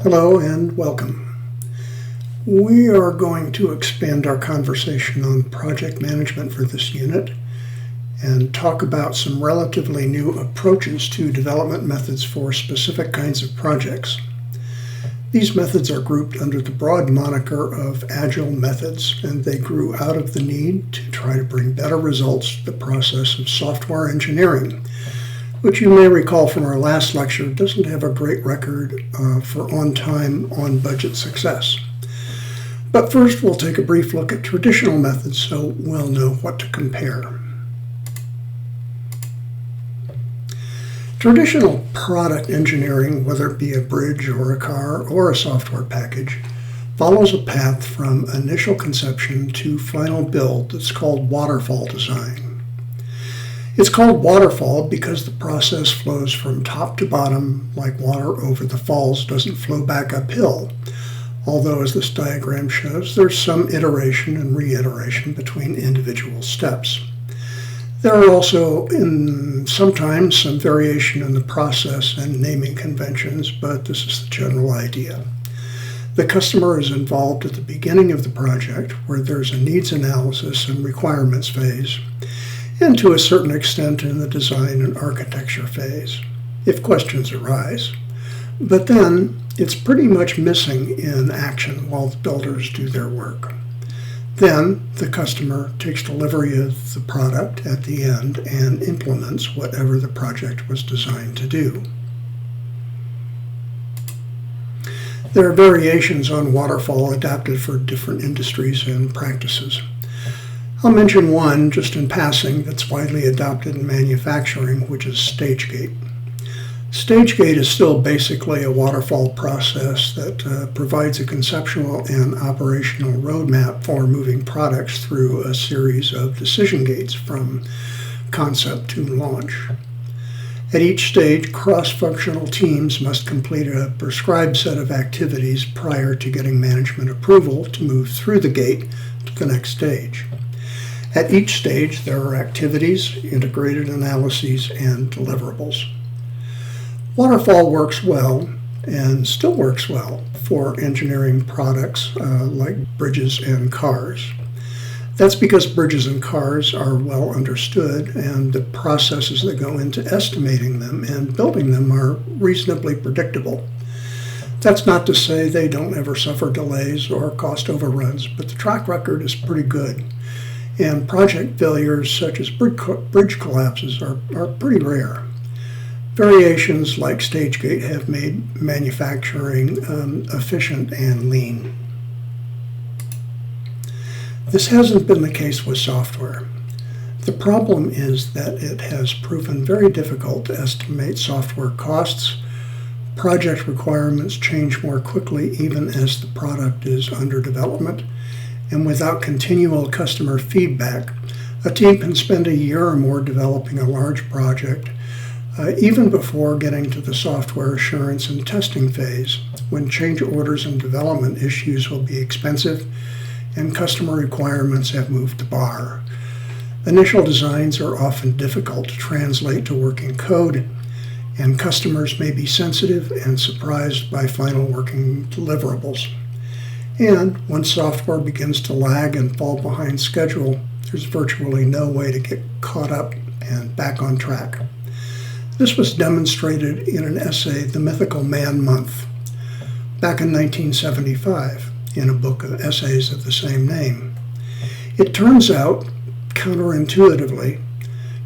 Hello and welcome. We are going to expand our conversation on project management for this unit and talk about some relatively new approaches to development methods for specific kinds of projects. These methods are grouped under the broad moniker of Agile methods, and they grew out of the need to try to bring better results to the process of software engineering, which you may recall from our last lecture doesn't have a great record for on-time, on-budget success. But first we'll take a brief look at traditional methods so we'll know what to compare. Traditional product engineering, whether it be a bridge or a car or a software package, follows a path from initial conception to final build that's called waterfall design. It's called waterfall because the process flows from top to bottom like water over the falls doesn't flow back uphill, although as this diagram shows, there's some iteration and reiteration between individual steps. There are also sometimes some variation in the process and naming conventions, but this is the general idea. The customer is involved at the beginning of the project where there's a needs analysis and requirements phase, and to a certain extent in the design and architecture phase, if questions arise. But then it's pretty much missing in action while the builders do their work. Then the customer takes delivery of the product at the end and implements whatever the project was designed to do. There are variations on waterfall adapted for different industries and practices. I'll mention one just in passing that's widely adopted in manufacturing, which is stage gate. Stage gate is still basically a waterfall process that provides a conceptual and operational roadmap for moving products through a series of decision gates from concept to launch. At each stage, cross-functional teams must complete a prescribed set of activities prior to getting management approval to move through the gate to the next stage. At each stage, there are activities, integrated analyses, and deliverables. Waterfall works well, and still works well, for engineering products like bridges and cars. That's because bridges and cars are well understood, and the processes that go into estimating them and building them are reasonably predictable. That's not to say they don't ever suffer delays or cost overruns, but the track record is pretty good. And project failures such as bridge collapses are pretty rare. Variations like stage gate have made manufacturing efficient and lean. This hasn't been the case with software. The problem is that it has proven very difficult to estimate software costs. Project requirements change more quickly even as the product is under development. And without continual customer feedback, a team can spend a year or more developing a large project, even before getting to the software assurance and testing phase, when change orders and development issues will be expensive and customer requirements have moved the bar. Initial designs are often difficult to translate to working code, and customers may be sensitive and surprised by final working deliverables. And once software begins to lag and fall behind schedule, there's virtually no way to get caught up and back on track. This was demonstrated in an essay, The Mythical Man Month, back in 1975, in a book of essays of the same name. It turns out, counterintuitively,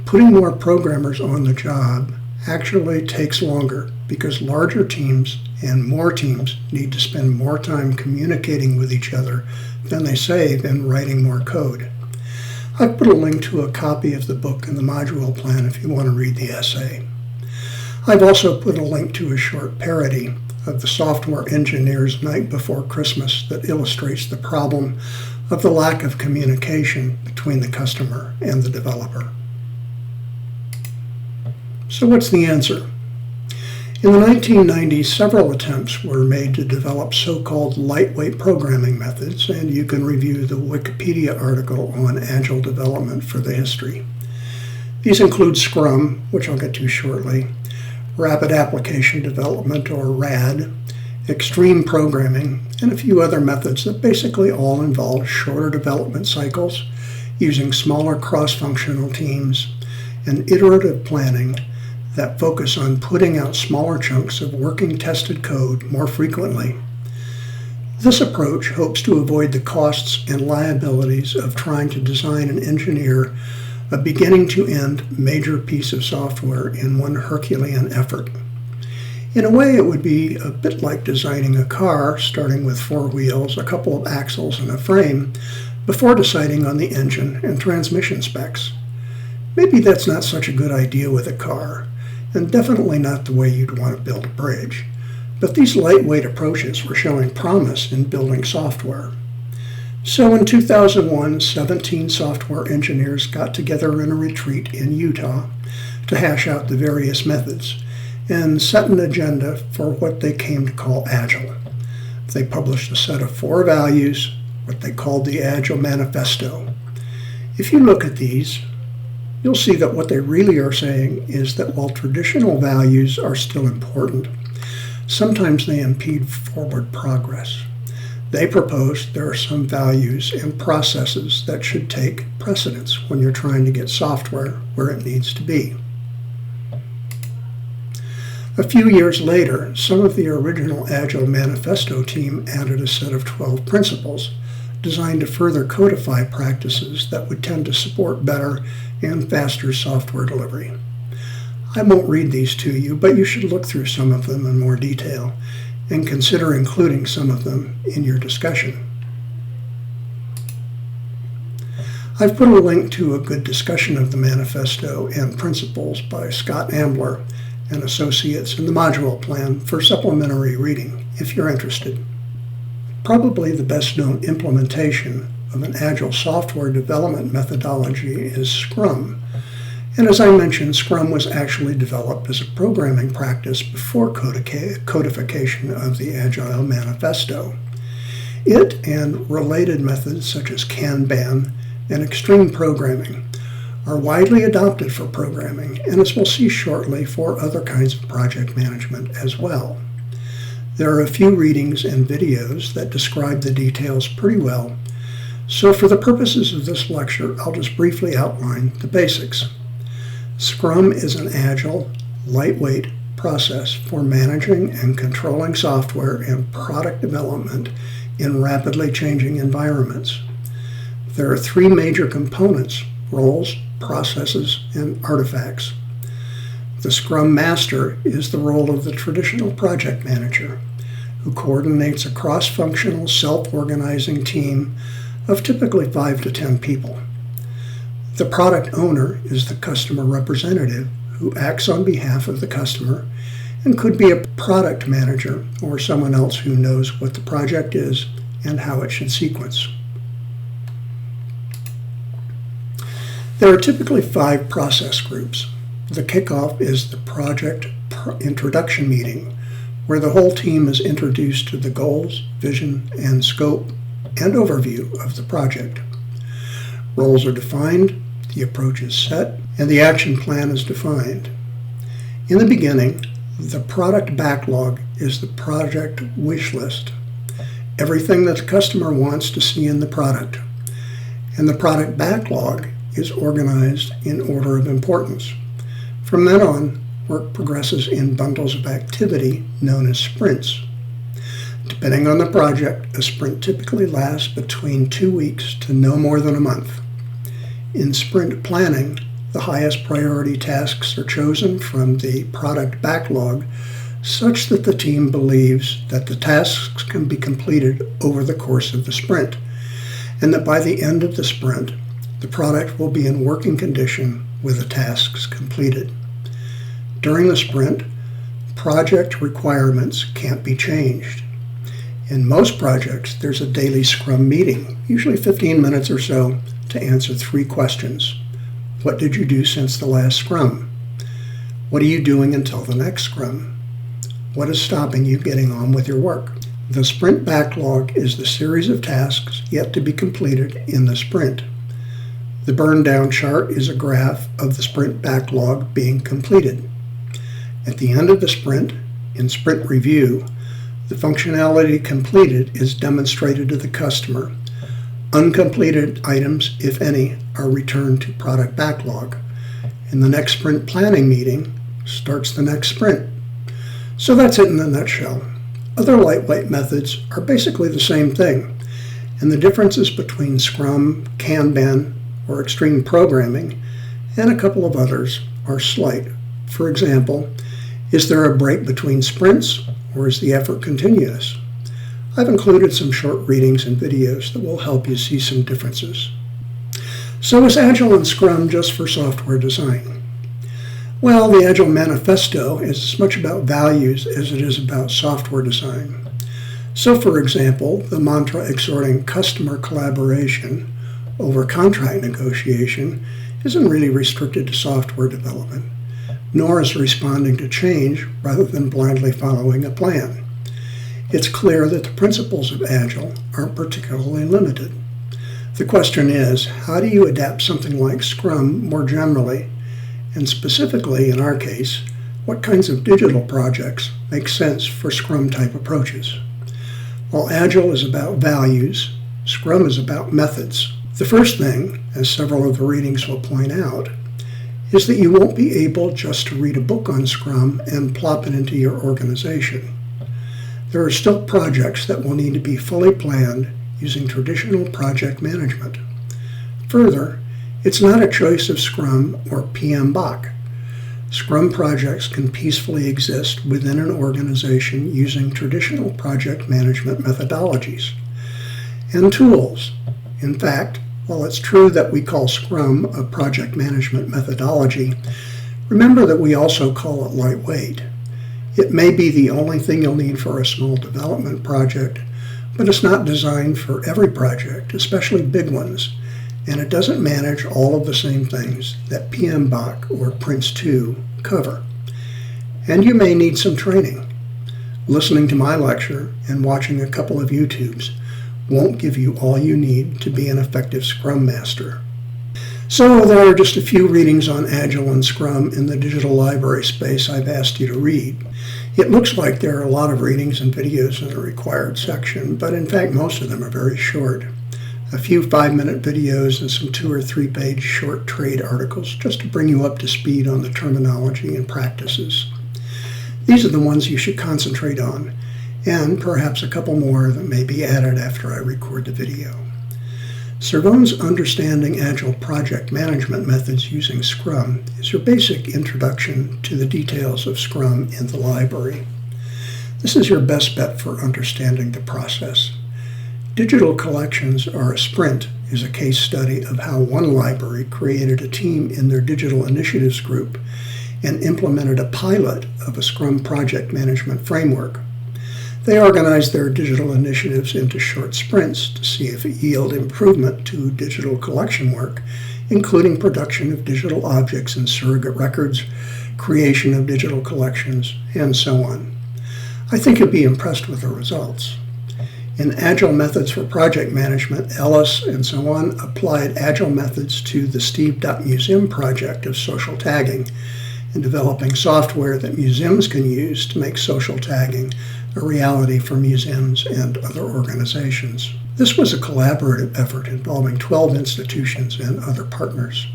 putting more programmers on the job actually takes longer because larger teams and more teams need to spend more time communicating with each other than they save in writing more code. I've put a link to a copy of the book in the module plan if you want to read the essay. I've also put a link to a short parody of the Software Engineer's Night Before Christmas that illustrates the problem of the lack of communication between the customer and the developer. So what's the answer? In the 1990s, several attempts were made to develop so-called lightweight programming methods, and you can review the Wikipedia article on Agile development for the history. These include Scrum, which I'll get to shortly, Rapid Application Development, or RAD, extreme programming, and a few other methods that basically all involve shorter development cycles, using smaller cross-functional teams, and iterative planning that focus on putting out smaller chunks of working tested code more frequently. This approach hopes to avoid the costs and liabilities of trying to design and engineer a beginning-to-end major piece of software in one Herculean effort. In a way, it would be a bit like designing a car, starting with 4 wheels, a couple of axles, and a frame, before deciding on the engine and transmission specs. Maybe that's not such a good idea with a car, and definitely not the way you'd want to build a bridge. But these lightweight approaches were showing promise in building software. So in 2001, 17 software engineers got together in a retreat in Utah to hash out the various methods and set an agenda for what they came to call Agile. They published a set of 4 values, what they called the Agile Manifesto. If you look at these, you'll see that what they really are saying is that while traditional values are still important, sometimes they impede forward progress. They propose there are some values and processes that should take precedence when you're trying to get software where it needs to be. A few years later, some of the original Agile Manifesto team added a set of 12 principles designed to further codify practices that would tend to support better and faster software delivery. I won't read these to you, but you should look through some of them in more detail and consider including some of them in your discussion. I've put a link to a good discussion of the manifesto and principles by Scott Ambler and Associates in the module plan for supplementary reading if you're interested. Probably the best known implementation of an Agile software development methodology is Scrum. And as I mentioned, Scrum was actually developed as a programming practice before codification of the Agile Manifesto. It and related methods such as Kanban and extreme programming are widely adopted for programming, and as we'll see shortly, for other kinds of project management as well. There are a few readings and videos that describe the details pretty well, so for the purposes of this lecture, I'll just briefly outline the basics. Scrum is an agile, lightweight process for managing and controlling software and product development in rapidly changing environments. There are 3 major components: roles, processes, and artifacts. The Scrum Master is the role of the traditional project manager, who coordinates a cross-functional, self-organizing team of typically 5 to 10 people. The product owner is the customer representative who acts on behalf of the customer and could be a product manager or someone else who knows what the project is and how it should sequence. There are typically 5 process groups. The kickoff is the project introduction meeting, where the whole team is introduced to the goals, vision, and scope and overview of the project. Roles are defined, the approach is set, and the action plan is defined. In the beginning, the product backlog is the project wish list, everything that the customer wants to see in the product. And the product backlog is organized in order of importance. From then on, work progresses in bundles of activity known as sprints. Depending on the project, a sprint typically lasts between 2 weeks to no more than a month. In sprint planning, the highest priority tasks are chosen from the product backlog such that the team believes that the tasks can be completed over the course of the sprint, and that by the end of the sprint, the product will be in working condition with the tasks completed. During the sprint, project requirements can't be changed. In most projects, there's a daily Scrum meeting, usually 15 minutes or so, to answer 3 questions. What did you do since the last Scrum? What are you doing until the next Scrum? What is stopping you getting on with your work? The sprint backlog is the series of tasks yet to be completed in the sprint. The burn down chart is a graph of the sprint backlog being completed. At the end of the sprint, in sprint review, The functionality completed is demonstrated to the customer. Uncompleted items, if any, are returned to product backlog. And the next sprint planning meeting starts the next sprint. So that's it in a nutshell. Other lightweight methods are basically the same thing, and the differences between Scrum, Kanban, or Extreme Programming, and a couple of others are slight. For example, is there a break between sprints, or is the effort continuous? I've included some short readings and videos that will help you see some differences. So is Agile and Scrum just for software design? Well, the Agile Manifesto is as much about values as it is about software design. So, for example, the mantra exhorting customer collaboration over contract negotiation isn't really restricted to software development, nor is responding to change rather than blindly following a plan. It's clear that the principles of Agile aren't particularly limited. The question is, how do you adapt something like Scrum more generally, and specifically in our case, what kinds of digital projects make sense for Scrum-type approaches? While Agile is about values, Scrum is about methods. The first thing, as several of the readings will point out, is that you won't be able just to read a book on Scrum and plop it into your organization. There are still projects that will need to be fully planned using traditional project management. Further, it's not a choice of Scrum or PMBOK. Scrum projects can peacefully exist within an organization using traditional project management methodologies and tools. In fact, while it's true that we call Scrum a project management methodology, remember that we also call it lightweight. It may be the only thing you'll need for a small development project, but it's not designed for every project, especially big ones, and it doesn't manage all of the same things that PMBOK or Prince2 cover. And you may need some training. Listening to my lecture and watching a couple of YouTubes won't give you all you need to be an effective Scrum Master. So there are just a few readings on Agile and Scrum in the digital library space I've asked you to read. It looks like there are a lot of readings and videos in the required section, but in fact most of them are very short. A few 5-minute videos and some 2 or 3 page short trade articles just to bring you up to speed on the terminology and practices. These are the ones you should concentrate on, and perhaps a couple more that may be added after I record the video. Servone's Understanding Agile Project Management Methods Using Scrum is your basic introduction to the details of Scrum in the library. This is your best bet for understanding the process. Digital Collections or a Sprint is a case study of how one library created a team in their Digital Initiatives group and implemented a pilot of a Scrum project management framework. They organized their digital initiatives into short sprints to see if it yielded improvement to digital collection work, including production of digital objects and surrogate records, creation of digital collections, and so on. I think you'll be impressed with the results. In Agile Methods for Project Management, Ellis and so on applied Agile methods to the Steve.Museum project of social tagging and developing software that museums can use to make social tagging a reality for museums and other organizations. This was a collaborative effort involving 12 institutions and other partners.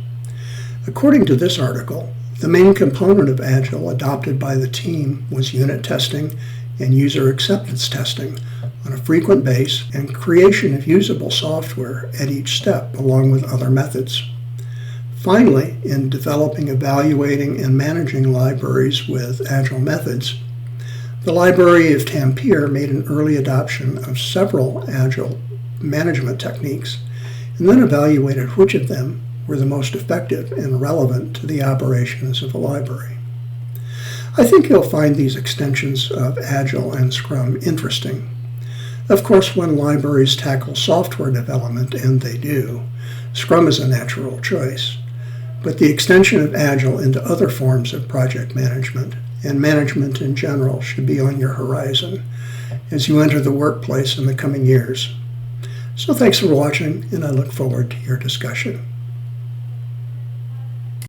According to this article, the main component of Agile adopted by the team was unit testing and user acceptance testing on a frequent basis and creation of usable software at each step along with other methods. Finally, in developing, evaluating, and managing libraries with Agile methods, the Library of Tampere made an early adoption of several Agile management techniques and then evaluated which of them were the most effective and relevant to the operations of the library. I think you'll find these extensions of Agile and Scrum interesting. Of course, when libraries tackle software development, and they do, Scrum is a natural choice. But the extension of Agile into other forms of project management and management in general should be on your horizon as you enter the workplace in the coming years. So thanks for watching, and I look forward to your discussion.